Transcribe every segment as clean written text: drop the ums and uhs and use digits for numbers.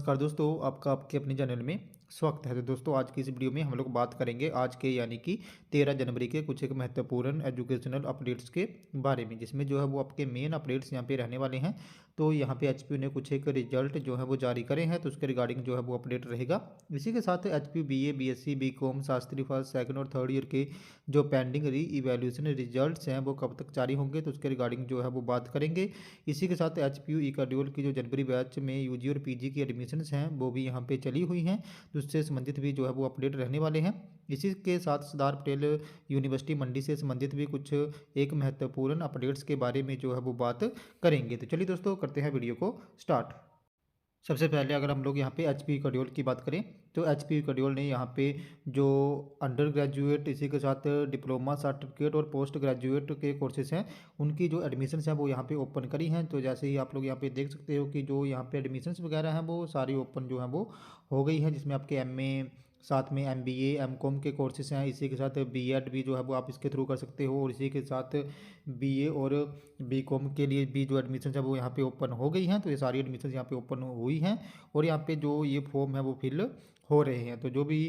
नमस्कार दोस्तों, आपका आपके अपने चैनल में स्वागत है। तो दोस्तों, आज की इस वीडियो में हम लोग बात करेंगे आज के यानी कि 13 जनवरी के कुछ एक महत्वपूर्ण एजुकेशनल अपडेट्स के बारे में, जिसमें जो है वो आपके मेन अपडेट्स यहाँ पे रहने वाले हैं। तो यहाँ पे एचपीयू ने कुछ एक रिजल्ट जो है वो जारी करे हैं, तो उसके रिगार्डिंग जो है वो अपडेट रहेगा। इसी के साथ HPU BA, BSc, BCom, Shastri first, second और थर्ड ईयर के जो पेंडिंग री इवैल्यूएशन रिजल्ट्स हैं वो कब तक जारी होंगे, तो उसके रिगार्डिंग जो है वो बात करेंगे। इसी के साथ एचपीयू ई-शेड्यूल की जो जनवरी बैच में यूजी और पीजी की एडमिशन्स हैं वो भी यहाँ पे चली हुई हैं, तो उससे संबंधित भी जो है वो अपडेट रहने वाले हैं। इसी के साथ सरदार पटेल यूनिवर्सिटी मंडी से संबंधित भी कुछ एक महत्वपूर्ण अपडेट्स के बारे में जो है वो बात करेंगे। तो चलिए दोस्तों, करते हैं वीडियो को स्टार्ट। सबसे पहले अगर हम लोग यहाँ पे एच पी शेड्यूल की बात करें, तो एच पी शेड्यूल ने यहाँ पे जो अंडर ग्रेजुएट, इसी के साथ डिप्लोमा सर्टिफिकेट और पोस्ट ग्रेजुएट के कोर्सेज हैं उनकी जो एडमिशन्स हैं वो यहाँ पे ओपन करी हैं। तो जैसे ही आप लोग यहाँ पे देख सकते हो कि जो यहाँ पे एडमिशन्स वगैरह हैं वो सारी ओपन जो हैं वो हो गई हैं, जिसमें आपके एमए, साथ में एमबीए, एमकॉम के कोर्सेज हैं। इसी के साथ बीएड भी जो है वो आप इसके थ्रू कर सकते हो, और इसी के साथ बीए और बीकॉम के लिए भी जो एडमिशन है वो यहाँ पे ओपन हो गई हैं। तो ये सारी एडमिशन यहाँ पे ओपन हुई हैं, और यहाँ पे जो ये फॉर्म है वो फिल हो रहे हैं। तो जो भी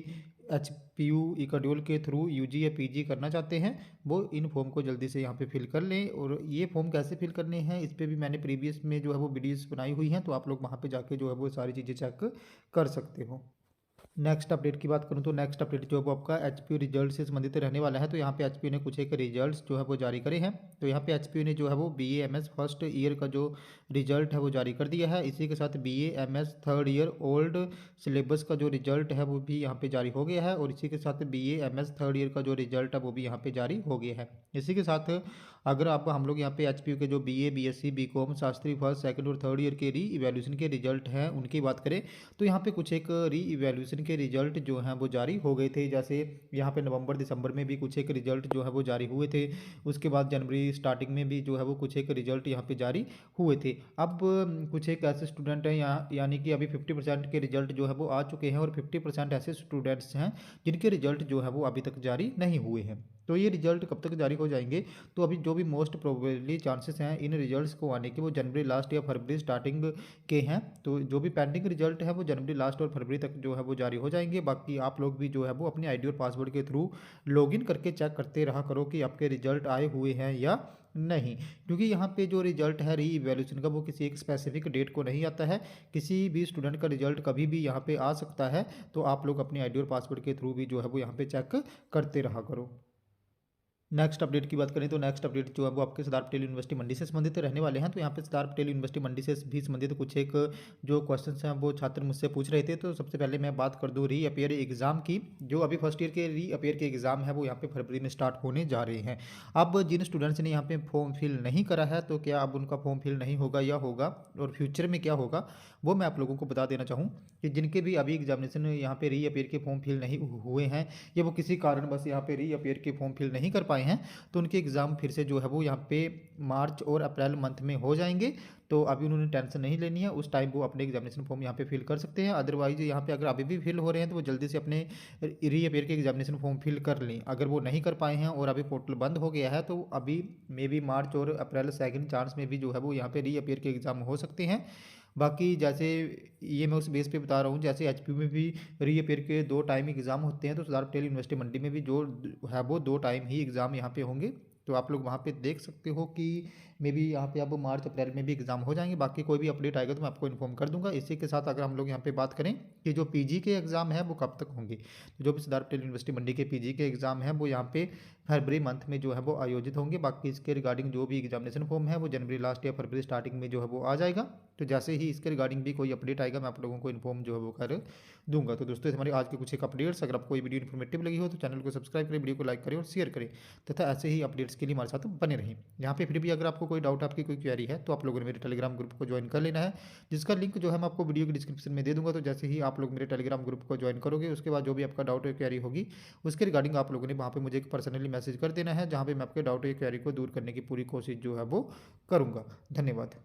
एच पी यू ई-शेड्यूल के थ्रू यूजी या पीजी करना चाहते हैं वो इन फॉर्म को जल्दी से यहाँ पे फिल कर लें। और ये फॉर्म कैसे फिल करने हैं इस पर भी मैंने प्रीवियस में जो है वो वीडियोस बनाई हुई हैं, तो आप लोग वहाँ पे जाके जो है वो सारी चीज़ें चेक कर सकते हो। नेक्स्ट अपडेट की बात करूं तो नेक्स्ट अपडेट जो है वो आपका एचपीयू रिजल्ट से संबंधित रहने वाला है। तो यहाँ पे एचपीयू ने कुछ एक रिजल्ट्स जो है वो जारी करे हैं। तो यहाँ पे एचपीयू ने जो है वो बीए एमएस फर्स्ट ईयर का जो रिजल्ट है वो जारी कर दिया है। इसी के साथ BA MS third year old syllabus का जो रिजल्ट है वो भी यहाँ पे जारी हो गया है, और इसी के साथ बीए एमएस थर्ड ईयर का जो रिजल्ट है वो भी यहाँ पे जारी हो गया है। इसी के साथ अगर आप हम लोग यहाँ पे एचपीयू के जो BA, BSc, BCom, Shastri first, second और थर्ड ईयर के री इवैल्यूएशन के रिजल्ट हैं उनकी बात करें, तो यहाँ पे कुछ एक री इवैल्यूएशन के रिजल्ट जो हैं वो जारी हो गए थे। जैसे यहाँ पे नवंबर दिसंबर में भी कुछ एक रिजल्ट जो है वो जारी हुए थे, उसके बाद जनवरी स्टार्टिंग में भी जो है वो कुछ एक रिजल्ट यहाँ पे जारी हुए थे। अब कुछ एक ऐसे स्टूडेंट हैं यहाँ, यानी कि अभी 50% के रिजल्ट जो है वो आ चुके हैं, और 50% ऐसे स्टूडेंट्स हैं जिनके रिजल्ट जो है वो अभी तक जारी नहीं हुए हैं। तो ये रिजल्ट कब तक जारी हो जाएंगे, तो अभी जो भी मोस्ट प्रोबेबली चांसेस हैं इन रिजल्ट्स को आने के वो जनवरी लास्ट या फरवरी स्टार्टिंग के हैं। तो जो भी पेंडिंग रिजल्ट है वो जनवरी लास्ट और फरवरी तक जो है वो जारी हो जाएंगे। बाकी आप लोग भी जो है वो अपनी आईडी और पासवर्ड के थ्रू लॉगिन करके चेक करते रहा करो कि आपके रिजल्ट आए हुए हैं या नहीं, क्योंकि यहाँ पे जो रिजल्ट है री इवैल्यूएशन का वो किसी एक स्पेसिफिक डेट को नहीं आता है। किसी भी स्टूडेंट का रिजल्ट कभी भी यहाँ पे आ सकता है, तो आप लोग अपनी आईडी और पासवर्ड के थ्रू भी जो है वो यहाँ पे चेक करते रहा करो। नेक्स्ट अपडेट की बात करें तो नेक्स्ट अपडेट जो है वो आपके सरदार पटेल यूनिवर्सिटी मंडी से संबंधित रहने वाले हैं। तो यहाँ पे सरदार पटेल यूनिवर्सिटी मंडी से भी संबंधित कुछ एक जो क्वेश्चंस हैं वो छात्र मुझसे पूछ रहे थे। तो सबसे पहले मैं बात कर दूँ री अपेयर एग्ज़ाम की। जो अभी फर्स्ट ईयर के री अपेयर के एग्ज़ाम है वो यहाँ पे फरवरी में स्टार्ट होने जा रहे हैं। अब जिन स्टूडेंट्स ने यहाँ पे फॉर्म फिल नहीं करा है, तो क्या अब उनका फॉर्म फिल नहीं होगा या होगा, और फ्यूचर में क्या होगा, वो मैं आप लोगों को बता देना चाहूँ कि जिनके भी अभी एग्जामिनेशन यहाँ पे री अपेयर के फॉर्म फिल नहीं हुए हैं, या वो किसी कारण बस यहाँ पे री अपेयर के फॉर्म फिल नहीं कर पाए हैं, तो उनके एग्ज़ाम फिर से जो है वो यहाँ पे मार्च और अप्रैल मंथ में हो जाएंगे। तो अभी उन्होंने टेंशन नहीं लेनी है, उस टाइम वो अपने एग्जामिनेशन फॉर्म यहाँ पे फिल कर सकते हैं। अदरवाइज यहाँ पे अगर अभी भी फिल हो रहे हैं तो वो जल्दी से अपने री अपेयर के एग्जामिनेशन फॉर्म फिल कर लें। अगर वो नहीं कर पाए हैं और अभी पोर्टल बंद हो गया है, तो अभी मे बी मार्च और अप्रैल सेकंड चांस में भी जो है वो यहाँ पे री अपेयर के एग्ज़ाम हो सकते हैं। बाकी जैसे ये मैं उस बेस पे बता रहा हूँ, जैसे एचपीयू में भी री अपेयर के 2 टाइम एग्ज़ाम होते हैं, तो सरदार पटेल यूनिवर्सिटी मंडी में भी जो है वो 2 टाइम ही एग्ज़ाम यहाँ पे होंगे। तो आप लोग वहाँ पे देख सकते हो कि मे बी यहाँ पे अब मार्च अप्रैल में भी एग्ज़ाम हो जाएंगे। बाकी कोई भी अपडेट आएगा तो मैं आपको इन्फॉर्म कर दूंगा। इसी के साथ अगर हम लोग यहाँ पे बात करें कि जो पीजी के एग्ज़ाम है वो कब तक होंगे, तो जो भी सरदार पटेल यूनिवर्सिटी मंडी के पीजी के एग्ज़ाम है वो यहाँ पे फरवरी मंथ में जो है वो आयोजित होंगे। बाकी इसके रिगार्डिंग जो भी एग्जामिनेशन फॉर्म है वो जनवरी लास्ट या फरवरी स्टार्टिंग में जो है वो आ जाएगा। तो जैसे ही इसके रिगार्डिंग भी कोई अपडेट आएगा मैं आप लोगों को इन्फॉर्म जो है वो कर दूंगा। तो दोस्तों, हमारे आज के कुछ एक अपडेट्स, अगर आपको ये वीडियो इन्फॉर्मेटिव लगी हो तो चैनल को सब्सक्राइब करें, वीडियो को लाइक करें और शेयर करें, तथा ऐसे ही अपडेट्स के लिए हमारे साथ बने रहें। यहाँ पे फिर भी अगर आपको कोई डाउट, आपकी कोई क्वेरी है, तो आप लोगों ने मेरे टेलीग्राम ग्रुप को ज्वाइन कर लेना है, जिसका लिंक जो है मैं आपको वीडियो के डिस्क्रिप्शन में दे दूंगा। तो जैसे ही आप लोग मेरे टेलीग्राम ग्रुप को ज्वाइन करोगे, उसके बाद जो भी आपका डाउट या क्वेरी होगी उसके रिगार्डिंग आप लोगों ने वहाँ पे मुझे एक पर्सनली मैसेज कर देना है, जहाँ पे मैं आपके डाउट या क्वेरी को दूर करने की पूरी कोशिश जो है वो करूँगा। धन्यवाद।